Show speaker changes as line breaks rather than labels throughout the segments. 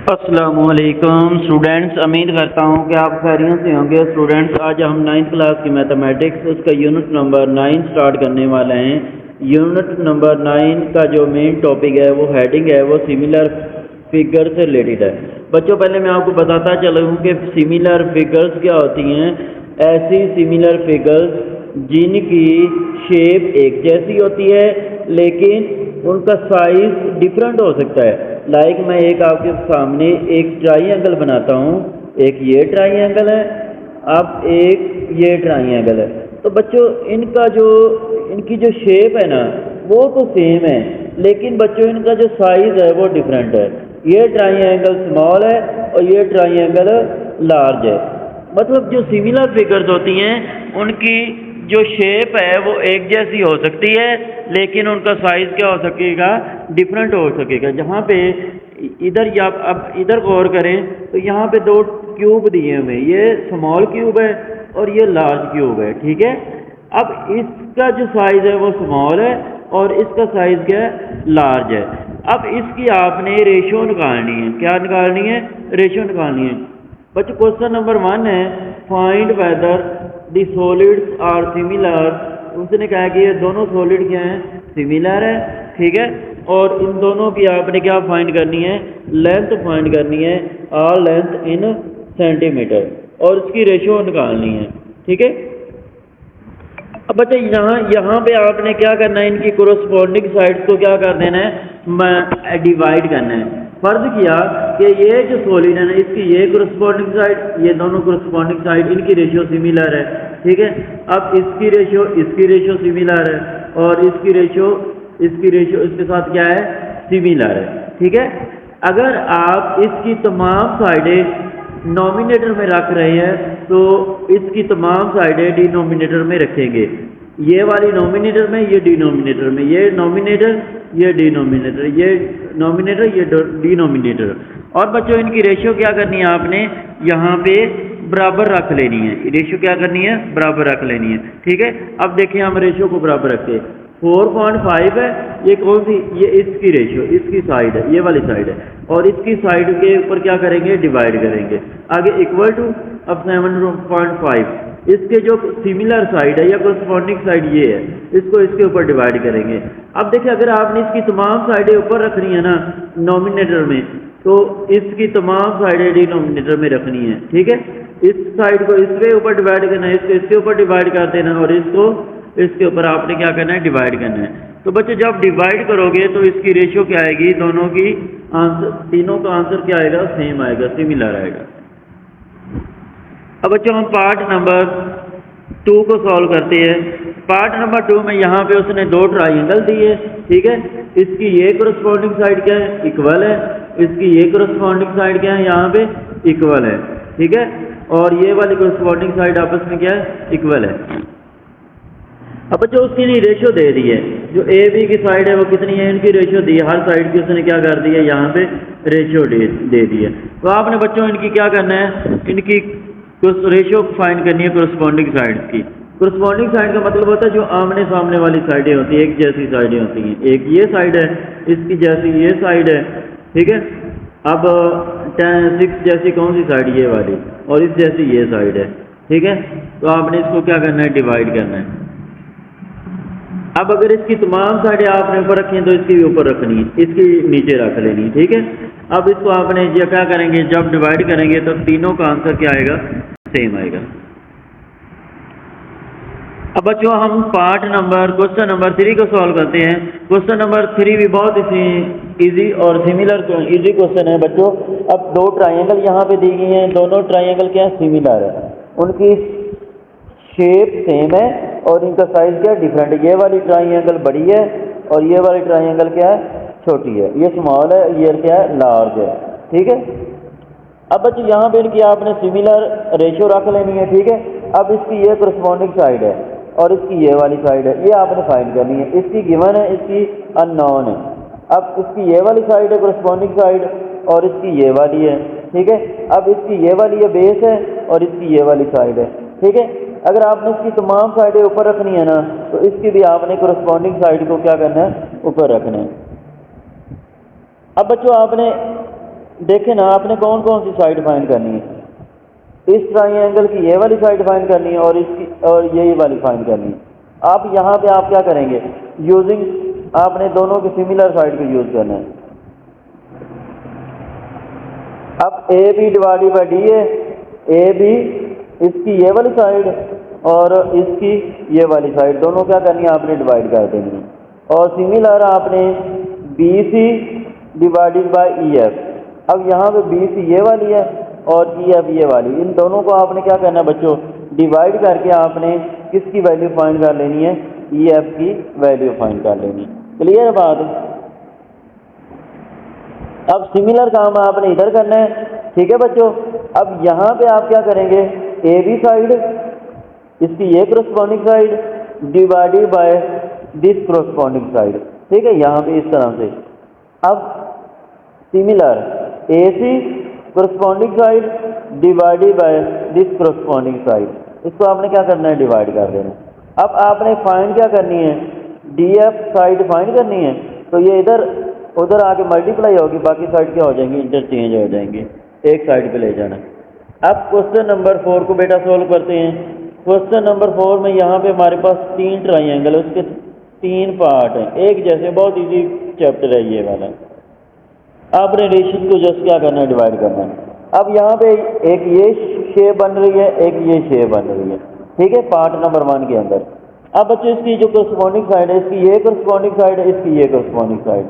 अस्सलामुअलैकुम स्टूडेंट्स, उम्मीद करता हूँ कि आप खैरियत से होंगे। स्टूडेंट्स, आज हम 9th क्लास की मैथमेटिक्स उसका यूनिट नंबर 9 स्टार्ट करने वाले हैं। यूनिट नंबर 9 का जो मेन टॉपिक है, वो हेडिंग है, वो सिमिलर फिगर से रिलेटेड है। बच्चों, पहले मैं आपको बताता चलूँ कि सिमिलर फिगर्स क्या होती हैं। ऐसी सिमिलर फिगर्स जिनकी शेप एक जैसी होती है लेकिन उनका साइज डिफरेंट हो सकता है। लाइक मैं एक आपके सामने एक ट्राइंगल बनाता हूँ। एक ये ट्राइंगल है, अब एक ये ट्राइंगल है। तो बच्चों, इनकी जो शेप है ना, वो तो सेम है, लेकिन बच्चों इनका जो साइज है वो डिफरेंट है। ये ट्राइंगल स्मॉल है और ये ट्राइंगल लार्ज है। मतलब जो सिमिलर फिगर्स होती हैं उनकी जो शेप है वो एक जैसी हो सकती है, लेकिन उनका साइज क्या हो सकेगा, डिफरेंट हो सकेगा। जहाँ पे इधर या अब इधर गौर करें तो यहाँ पे दो क्यूब दिए हुए, ये स्मॉल क्यूब है और ये लार्ज क्यूब है, ठीक है। अब इसका जो साइज है वो स्मॉल है और इसका साइज क्या है, लार्ज है। अब इसकी आपने रेशियो निकालनी है। क्या निकालनी है? रेशियो निकालनी है। बच्चों, क्वेश्चन नंबर 1 है, find whether the solids are similar. उसने कहा कि ये दोनों सॉलिड क्या हैं, सिमिलर है, ठीक है। और इन दोनों की आपने क्या फाइंड करनी है, लेंथ फाइंड करनी है, आर लेंथ इन सेंटीमीटर, और इसकी रेशियो निकालनी है, ठीक है। अब बच्चे यहाँ पे आपने क्या करना है, इनकी कोरोस्पोंडिंग साइड्स को क्या कर देना है, डिवाइड करना है। फर्ज किया कि ये जो सॉलिड है ना, इसकी ये कोरोस्पोंडिंग साइड, ये दोनों कोरोस्पोंडिंग साइड, इनकी रेशियो सिमिलर है, ठीक है। अब इसकी रेशियो सिमिलर है और इसकी रेशियो इसके साथ क्या है, सिमिलर है, ठीक है। अगर आप इसकी तमाम साइडें नॉमिनेटर में रख रहे हैं तो इसकी तमाम साइडें डिनोमिनेटर में रखेंगे। ये वाली नॉमिनेटर में, ये डिनोमिनेटर में, ये नॉमिनेटर, ये डिनोमिनेटर, ये नॉमिनेटर, ये डिनोमिनेटर। और बच्चों, इनकी रेशियो क्या करनी है, आपने यहाँ पे बराबर रख लेनी है। रेशियो क्या करनी है, बराबर रख लेनी है, ठीक है। अब देखिए, हम रेशियो को बराबर रखते हैं। 4.5 है, ये कौन सी, ये इसकी रेशियो, इसकी साइड है, ये वाली साइड है, और इसकी साइड के ऊपर क्या करेंगे, डिवाइड करेंगे। आगे इक्वल टू, अब 7.5, इसके जो सिमिलर साइड है या कोरस्पॉन्डिंग साइड ये है, इसको इसके ऊपर डिवाइड करेंगे। अब देखिए, अगर आपने इसकी तमाम साइडें ऊपर रखनी है ना नॉमिनेटर में, तो इसकी तमाम साइडें डिनोमिनेटर में रखनी है, ठीक है। इस साइड को इसके ऊपर डिवाइड करना है, इसको इसके ऊपर डिवाइड कर देना, और इसको इसके ऊपर आपने क्या करना है, डिवाइड करना है। तो बच्चे, जब डिवाइड करोगे तो इसकी रेशियो क्या आएगी, दोनों की आंसर, तीनों का आंसर क्या आएगा, सेम आएगा, सिमिलर आएगा। अब बच्चों, हम पार्ट नंबर 2 को सॉल्व करते हैं। पार्ट नंबर 2 में यहाँ पे उसने दो ट्राइंगल दिए, ठीक है। इसकी ये कोरस्पॉन्डिंग साइड क्या है, इक्वल है, इसकी ये कोरस्पॉन्डिंग साइड क्या है, यहाँ पे इक्वल है, ठीक है। और ये वाली कोरस्पॉन्डिंग साइड आपस में क्या है, इक्वल है। अब बच्चों, उसके लिए रेशियो दे दी है, जो ए बी की साइड है वो कितनी है, इनकी रेशियो दी है। हर साइड की उसने क्या कर दी है, यहाँ पे रेशियो दे दी है। तो आपने बच्चों इनकी क्या करना है, इनकी रेशियो फाइंड करनी है कोरस्पॉन्डिंग साइड की। कोरस्पॉन्डिंग साइड का मतलब होता है जो आमने सामने वाली साइडें होती है, एक जैसी साइडें होती हैं। एक ये साइड है, इसकी जैसी ये साइड है, ठीक है। अब 6 जैसी कौन सी साइड, ये वाली, और इस जैसी ये साइड है, ठीक है। तो आपने इसको क्या करना है, डिवाइड करना है। अब अगर इसकी तमाम साइडें आपने ऊपर रखी हैं तो इसकी भी ऊपर रखनी है, इसकी नीचे रख लेनी है, ठीक है। अब इसको आपने ये क्या करेंगे, जब डिवाइड करेंगे तो तीनों का आंसर क्या आएगा, सेम आएगा। अब बच्चों, हम क्वेश्चन नंबर 3 को सॉल्व करते हैं। क्वेश्चन नंबर 3 भी बहुत इजी और सिमिलर इजी क्वेश्चन है बच्चों। अब दो ट्राइंगल यहाँ पे दी गई हैं, दोनों ट्राइंगल क्या है, सिमिलर है, उनकी शेप सेम है और इनका साइज क्या है, डिफरेंट है। ये वाली ट्राइंगल बड़ी है और ये वाली ट्राइंगल क्या है, छोटी है। ये स्मॉल है, ये क्या है, लार्ज है, ठीक है। अब बच्चों, यहाँ पे इनकी आपने सिमिलर रेशियो रख लेनी है, ठीक है। अब इसकी ये कोरस्पॉन्डिंग साइड है और इसकी ये वाली साइड है, ये आपने फाइंड करनी है। इसकी गिवन है, इसकी अननोन है। अब इसकी ये वाली साइड है कोरस्पॉन्डिंग साइड, और इसकी ये वाली है, ठीक है। अब इसकी ये वाली है बेस है और इसकी ये वाली साइड है, ठीक है। अगर आपने इसकी तमाम साइडें ऊपर रखनी है ना, तो इसकी भी आपने कोरस्पॉन्डिंग साइड को क्या करना है, ऊपर रखना है। अब बच्चों, आपने देखें ना, आपने कौन कौन सी साइड फाइंड करनी है। इस ट्राइंगल की ये वाली साइड फाइंड करनी है और इसकी और यही वाली फाइंड करनी है। आप यहाँ पे आप क्या करेंगे, यूजिंग आपने दोनों की सिमिलर साइड को यूज करना है। अब A B divided by D है, ए बी इसकी ये वाली साइड और इसकी ये वाली साइड दोनों क्या करनी है, आपने डिवाइड कर देनी है। और सिमिलर आपने B C divided by E F. अब यहाँ पे बी सी ये वाली है और ई एफ ये वाली, इन दोनों को आपने क्या करना है बच्चों, डिवाइड करके आपने किसकी वैल्यू फाइंड कर लेनी है, ई एफ की वैल्यू फाइंड कर लेनी है। क्लियर बात। अब सिमिलर काम आपने इधर करना है, ठीक है बच्चों। अब यहाँ पे आप क्या करेंगे, ए बी साइड इसकी ये corresponding side divided by this corresponding side, ठीक है, यहाँ पे इस तरह से। अब similar A C corresponding side divided by this corresponding side, इसको आपने क्या करना है, डिवाइड कर देना। अब आपने फाइंड क्या करनी है, डी एफ साइड फाइंड करनी है। तो ये इधर उधर आके मल्टीप्लाई होगी, बाकी साइड क्या हो जाएंगे, इंटरचेंज हो जाएंगे, एक साइड पे ले जाना। अब क्वेश्चन नंबर 4 को बेटा सोल्व करते हैं। क्वेश्चन नंबर 4 में यहाँ पे हमारे पास 3 ट्राइंगल है, उसके 3 पार्ट हैं, एक जैसे, बहुत इजी चैप्टर है ये वाला। आपने रेशियो को जस्ट क्या करना है, डिवाइड करना है। अब यहाँ पे एक ये शेप बन रही है, एक ये शेप बन रही है, ठीक है, पार्ट नंबर 1 के अंदर। अब बच्चों इसकी जो कोरस्पॉन्डिंग साइड है, इसकी ये कोरस्पॉन्डिंग साइड है, इसकी ये कोरस्पॉन्डिंग साइड।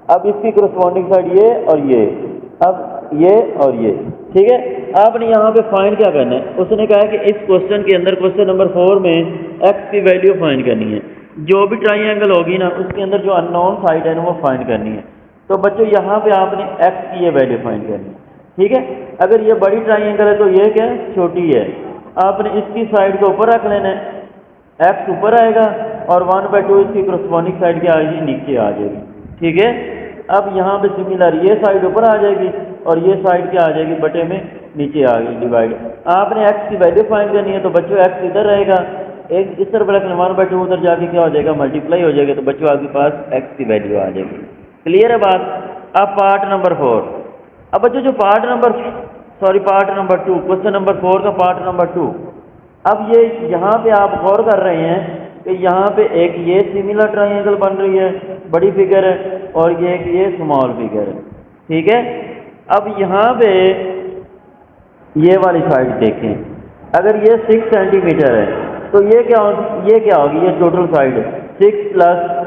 अब इसकी कोरस्पॉन्डिंग साइड ये और ये, अब ये और ये, ठीक है। आपने यहाँ पे फाइंड क्या करना है, उसने कहा है कि इस क्वेश्चन के अंदर क्वेश्चन नंबर 4 में एक्स की वैल्यू फाइंड करनी है। जो भी ट्राइंगल होगी ना, उसके अंदर जो अननोन साइड है ना, वो फाइंड करनी है। तो बच्चों यहाँ पे आपने एक्स की ये वैल्यू फाइंड करनी है, ठीक है। अगर ये बड़ी ट्राइंगल है तो ये क्या है, छोटी है। आपने इसकी साइड को ऊपर रख लेना है, एक्स ऊपर आएगा और 1/2 इसकी कोरस्पॉन्डिंग साइड क्या आएगी, नीचे आ जाएगी, ठीक है। अब यहाँ पे सिमिलर ये साइड ऊपर आ जाएगी और ये साइड क्या आ जाएगी, बटे में नीचे आ गई, डिवाइड। आपने एक्स की वैल्यू फाइंड करनी है, तो बच्चों एक्स इधर रहेगा, एक इस तरफ रखना, 1/2 उधर जाके क्या हो जाएगा, मल्टीप्लाई हो जाएगा, तो बच्चों आपके पास एक्स की वैल्यू आ जाएगी। क्लियर है बात। अब पार्ट नंबर 4। अब बच्चों जो पार्ट नंबर 2, क्वेश्चन नंबर 4 का पार्ट नंबर 2। अब ये यहाँ पे आप गौर कर रहे हैं कि यहाँ पे एक ये सिमिलर ट्राइंगल बन रही है, बड़ी फिगर है, और ये स्मॉल फिगर है, ठीक है। अब यहाँ पे ये वाली साइड देखें, अगर ये 6 सेंटीमीटर है तो ये क्या होगी, ये टोटल साइड 6 +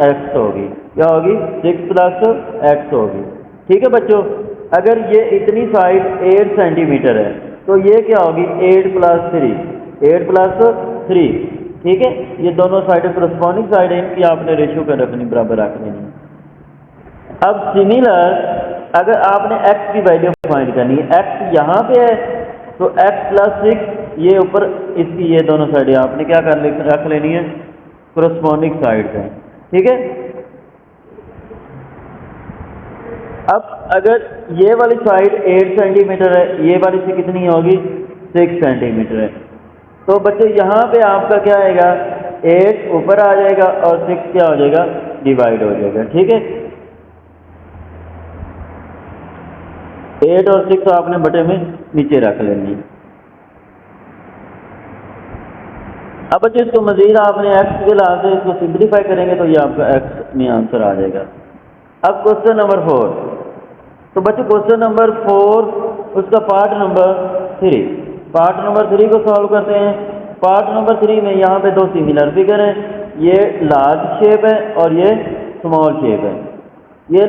x होगी, क्या होगी, 6 + x होगी, ठीक है बच्चों। अगर ये इतनी साइड 8 सेंटीमीटर है तो ये क्या होगी, 8 + 3, ठीक है। ये दोनों साइड कोरस्पॉन्डिंग साइड है, इनकी आपने रेशियो कर रखनी, बराबर रख लेनी। अब सिमिलर अगर आपने x की वैल्यू फाइंड करनी है, x यहाँ पे है तो x + 6, ये ऊपर इसकी ये दोनों साइड आपने क्या रख लेनी है, कोरस्पॉन्डिंग साइड है, ठीक है। अब अगर ये वाली साइड 8 सेंटीमीटर है, ये वाली से कितनी होगी, 6 सेंटीमीटर है, तो बच्चे यहाँ पे आपका क्या आएगा, 8 ऊपर आ जाएगा और 6 क्या हो जाएगा, डिवाइड हो जाएगा, ठीक है। 8 और 6 आपने बटे में नीचे रख लेंगे। अब बच्चे इसको मजीद आपने x के लाभ से इसको सिंप्लीफाई करेंगे तो ये आपका x में आंसर आ जाएगा। अब क्वेश्चन नंबर 4, तो बच्चे क्वेश्चन नंबर 4 उसका पार्ट नंबर 3 को सॉल्व करते हैं। पार्ट नंबर 3 में यहाँ पे 2 सिमिलर फिगर हैं, ये लार्ज शेप है और ये स्मॉल शेप है, ये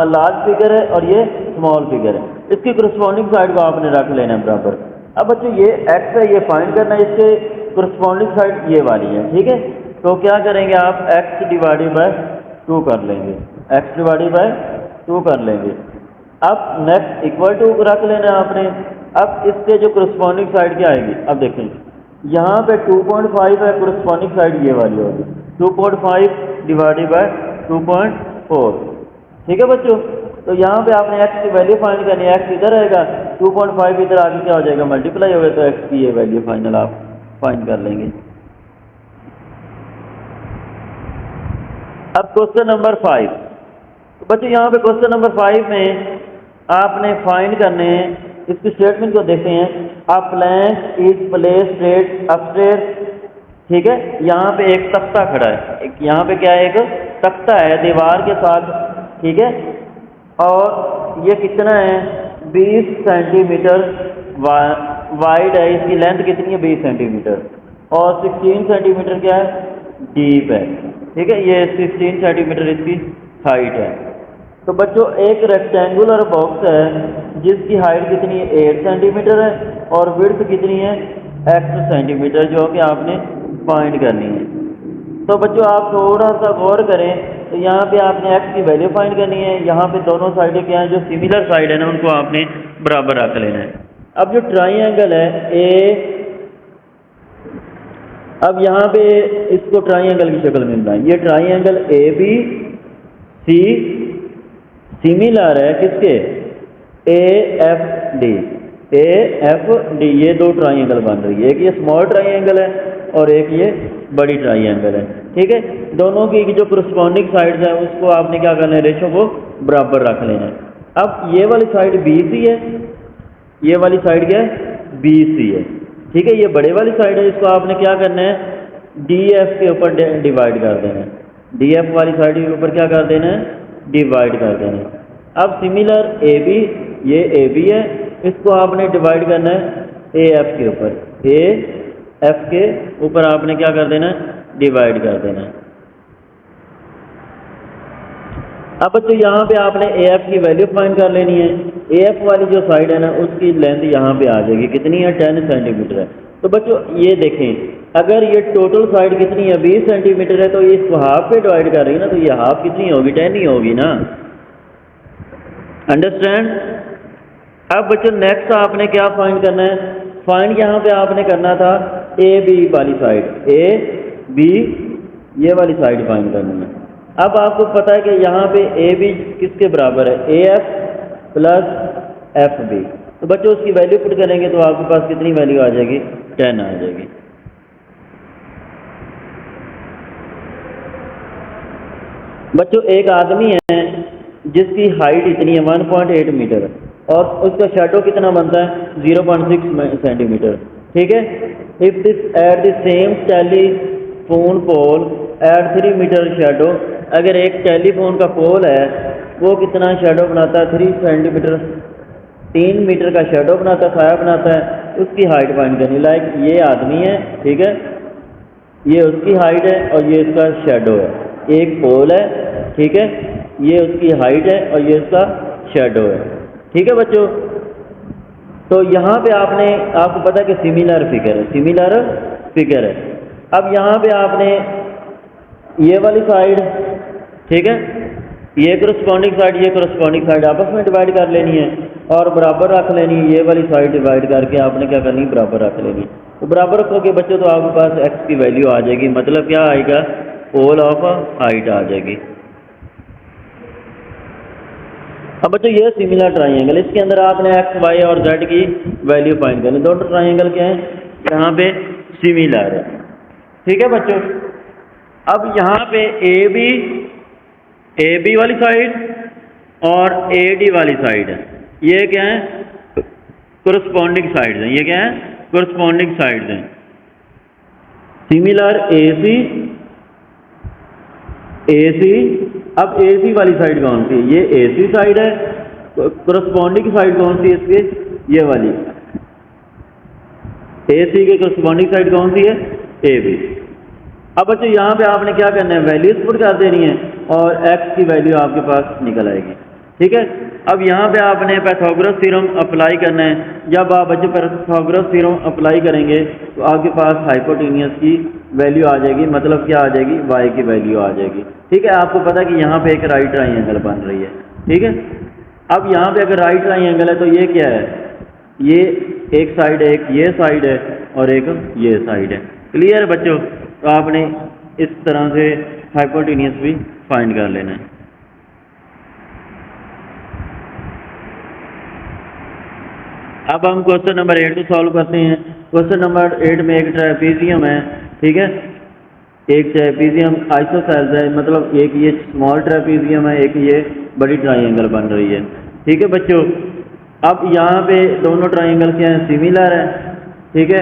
लार्ज फिगर है और ये स्मॉल फिगर है। इसकी कोरस्पॉन्डिंग साइड को आपने रख लेना है बराबर। अब बच्चों ये x है, ये फाइंड करना है, इसके कोरस्पॉन्डिंग साइड ये वाली है, ठीक है। तो क्या करेंगे आप, x डिवाइडेड बाय 2 कर लेंगे, x डिवाइडेड बाय 2 कर लेंगे। अब नेक्स्ट इक्वल टू रख लेना है आपने। अब इसके जो कोरस्पॉन्डिंग साइड क्या आएगी, अब देखें यहाँ पे 2.5 है, कोरस्पॉन्डिंग साइड ये वाली होगी, 2.5 डिवाइडेड बाय 2.4, ठीक है बच्चों। तो यहाँ पे आपने x की वैल्यू फाइंड करनी है, x इधर रहेगा, 2.5 इधर आगे क्या हो जाएगा, मल्टीप्लाई होगा, तो x की ये वैल्यू फाइनल आप फाइंड कर लेंगे। अब क्वेश्चन नंबर 5, तो बच्चों यहाँ पे क्वेश्चन नंबर 5 में आपने फाइंड करने हैं, इसकी स्टेटमेंट को देखते हैं। अ प्लैंक इज प्लेस्ड अपस्टेयर, ठीक है। यहाँ पे एक तख्ता खड़ा है, यहाँ पे क्या है, एक तख्ता है दीवार के साथ, ठीक है। और ये कितना है, 20 सेंटीमीटर वाइड है, इसकी लेंथ कितनी है, 20 सेंटीमीटर, और 16 सेंटीमीटर क्या है, डीप है, ठीक है। ये 16 सेंटीमीटर इसकी हाइट है। तो बच्चों एक रेक्टेंगुलर बॉक्स है जिसकी हाइट कितनी है, 8 सेंटीमीटर है, और विड्थ कितनी है, x सेंटीमीटर, जो कि आपने फाइंड करनी है। तो बच्चों आप थोड़ा सा गौर करें, तो यहाँ पे आपने x की वैल्यू फाइंड करनी है। यहाँ पे दोनों साइडें क्या हैं, जो सिमिलर साइड है ना, उनको आपने बराबर रख लेना है। अब जो ट्राइंगल है ए, अब यहाँ पे इसको ट्राइंगल की शक्ल में बनाएं। ये triangle A B C similar है किसके, A F D, A F D, ये दो ट्राइंगल बन रही है। एक ये स्मॉल ट्राइंगल है और एक ये बड़ी ट्राइंगल है, ठीक है। दोनों की जो करस्पॉन्डिंग साइड्स है उसको आपने क्या करना है, रेशो को बराबर रख लेना है। अब ये वाली साइड बी सी है, ये वाली साइड क्या है, बी सी है, ठीक है। ये बड़े वाली साइड है, इसको आपने क्या करना है, डी एफ के ऊपर डिवाइड कर देना है। डी एफ वाली साइड के ऊपर क्या कर देना है, डिवाइड कर देना है। अब सिमिलर ए बी, ये ए बी है, इसको आपने डिवाइड करना है ए एफ के ऊपर, ए एफ के ऊपर आपने क्या कर देना है, डिवाइड कर देना है। अब बच्चों यहाँ पे आपने ए एफ की वैल्यू फाइंड कर लेनी है। ए एफ वाली जो साइड है ना, उसकी लेंथ यहाँ पे आ जाएगी, कितनी है, 10 सेंटीमीटर है। तो बच्चों ये देखें, अगर ये टोटल साइड कितनी है, 20 सेंटीमीटर है, तो ये इसको हाफ पे डिवाइड कर रही है ना, तो ये हाफ कितनी होगी, 10 ही होगी ना, अंडरस्टैंड। अब बच्चों नेक्स्ट आपने क्या फाइंड करना है, फाइंड यहाँ पे आपने करना था ए बी वाली साइड, ए बी ये वाली साइड फाइंड करनी है। अब आपको पता है कि यहाँ पे ए बी किसके बराबर है, A F plus F B. तो बच्चों उसकी वैल्यू पुट करेंगे तो आपके पास कितनी वैल्यू आ जाएगी, 10 आ जाएगी। बच्चों एक आदमी है जिसकी हाइट इतनी है 1.8 मीटर और उसका शैडो कितना बनता है, 0.6 सेंटीमीटर, ठीक है। If this at the same telephone pole at 3 meter shadow, अगर एक टेलीफोन का पोल है वो कितना शैडो बनाता है, 3 सेंटीमीटर, 3 मीटर का शैडो बनाता है, साया बनाता है, उसकी हाइट फाइंड करनी। लाइक ये आदमी है, ठीक है, ये उसकी हाइट है और ये इसका शैडो है। एक पोल है, ठीक है, ये उसकी हाइट है और ये उसका शैडो है, ठीक है बच्चों। तो यहाँ पे आपको पता है कि सिमिलर फिगर है, सिमिलर फिगर है। अब यहाँ पे आपने ये वाली साइड, ठीक है, ये करस्पॉन्डिंग साइड, ये करस्पॉन्डिंग साइड आपस में डिवाइड कर लेनी है और बराबर रख लेनी है। ये वाली साइड डिवाइड करके आपने क्या करनी है, बराबर रख लेनी है। तो बराबर रखोगे बच्चों तो आपके पास एक्स की वैल्यू आ जाएगी, मतलब क्या आएगा, पोल ऑफ हाइट आ जाएगी। अब बच्चों ये सिमिलर ट्राइंगल, इसके अंदर आपने एक्स वाई और जेड की वैल्यू फाइंड करनी। दोनों ट्राइंगल क्या है, यहाँ पे सिमिलर है, ठीक है बच्चों। अब यहाँ पे ए बी वाली साइड और ए डी वाली साइड है, ये क्या है, कोरस्पॉन्डिंग साइड्स हैं, ये क्या है, कोरस्पॉन्डिंग साइड्स हैं। सिमिलर ए सी, अब ए सी वाली साइड कौन सी है, ये ए सी साइड है। कोरस्पॉन्डिंग साइड कौन सी है इसके, ये वाली, ए सी के कोरस्पॉन्डिंग साइड कौन सी है, ए बी। अब बच्चों यहाँ पे आपने क्या करना है, वैल्यूज पुट कर देनी है और एक्स की वैल्यू आपके पास निकल आएगी, ठीक है। अब यहाँ पे आपने पाइथागोरस थ्योरम अप्लाई करना है। जब आप बच्चों पाइथागोरस थ्योरम अप्लाई करेंगे तो आपके पास हाइपोटेन्यूस की वैल्यू आ जाएगी, मतलब क्या आ जाएगी, वाई की वैल्यू आ जाएगी, ठीक है। आपको पता है कि यहाँ पे एक राइट ट्राइंगल बन रही है, ठीक है। अब यहाँ पे अगर राइट ट्राइंगल है तो ये क्या है, ये एक साइड है, एक ये साइड है और एक ये साइड है, क्लियर है बच्चों। तो आपने इस तरह से हाइपोटेन्यूस भी फाइंड कर लेना है। अब हम क्वेश्चन नंबर 8 को सॉल्व करते हैं। क्वेश्चन नंबर 8 में एक ट्रेपीजियम है, ठीक है, एक ट्रेपीजियम आइसोसेल्स है, मतलब एक ये स्मॉल ट्रेपीजियम है, एक ये बड़ी ट्राइंगल बन रही है, ठीक है बच्चों, अब यहाँ पे दोनों ट्राइंगल क्या हैं, सिमिलर है। ठीक है,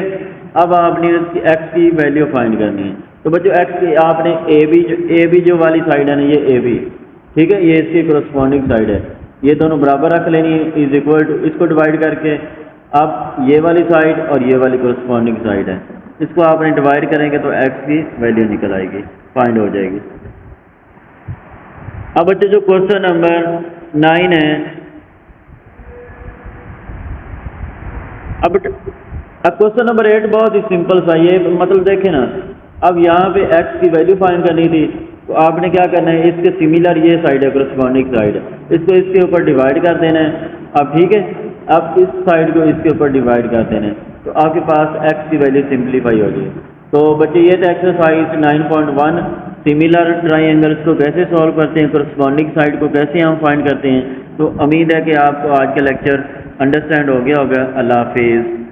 अब आपने इसकी एक्स की वैल्यू फाइंड करनी है। तो बच्चों एक्स की आपने ए बी जो वाली साइड है ना, ये ए बी, ठीक है, ये इसकी कोरस्पॉन्डिंग साइड है, ये दोनों बराबर रख लेनी है, इज इक्वल टू, इसको डिवाइड करके अब ये वाली साइड और ये वाली कोरस्पॉन्डिंग साइड है, इसको आपने डिवाइड करेंगे तो एक्स की वैल्यू निकल आएगी, फाइंड हो जाएगी। अब बच्चे जो क्वेश्चन नंबर 9 है, अब क्वेश्चन नंबर 8 बहुत ही सिंपल सा, ये मतलब देखें ना, अब यहाँ पे x की वैल्यू फाइंड करनी थी, तो आपने क्या करना है, इसके सिमिलर ये साइड है, कोरस्पॉन्डिंग साइड, इसको इसके ऊपर डिवाइड कर देना है। अब ठीक है, अब इस साइड को इसके ऊपर डिवाइड कर देना है, तो आपके पास x की वैल्यू सिंप्लीफाई हो जाएगी। तो बच्चे ये था एक्सरसाइज 9.1, सिमिलर ट्राइंगल्स को कैसे सॉल्व करते हैं, कोरस्पॉन्डिंग साइड को कैसे हम फाइंड करते हैं। तो उम्मीद है कि आपको आज का लेक्चर अंडरस्टैंड हो गया होगा। अल्लाह हाफिज़।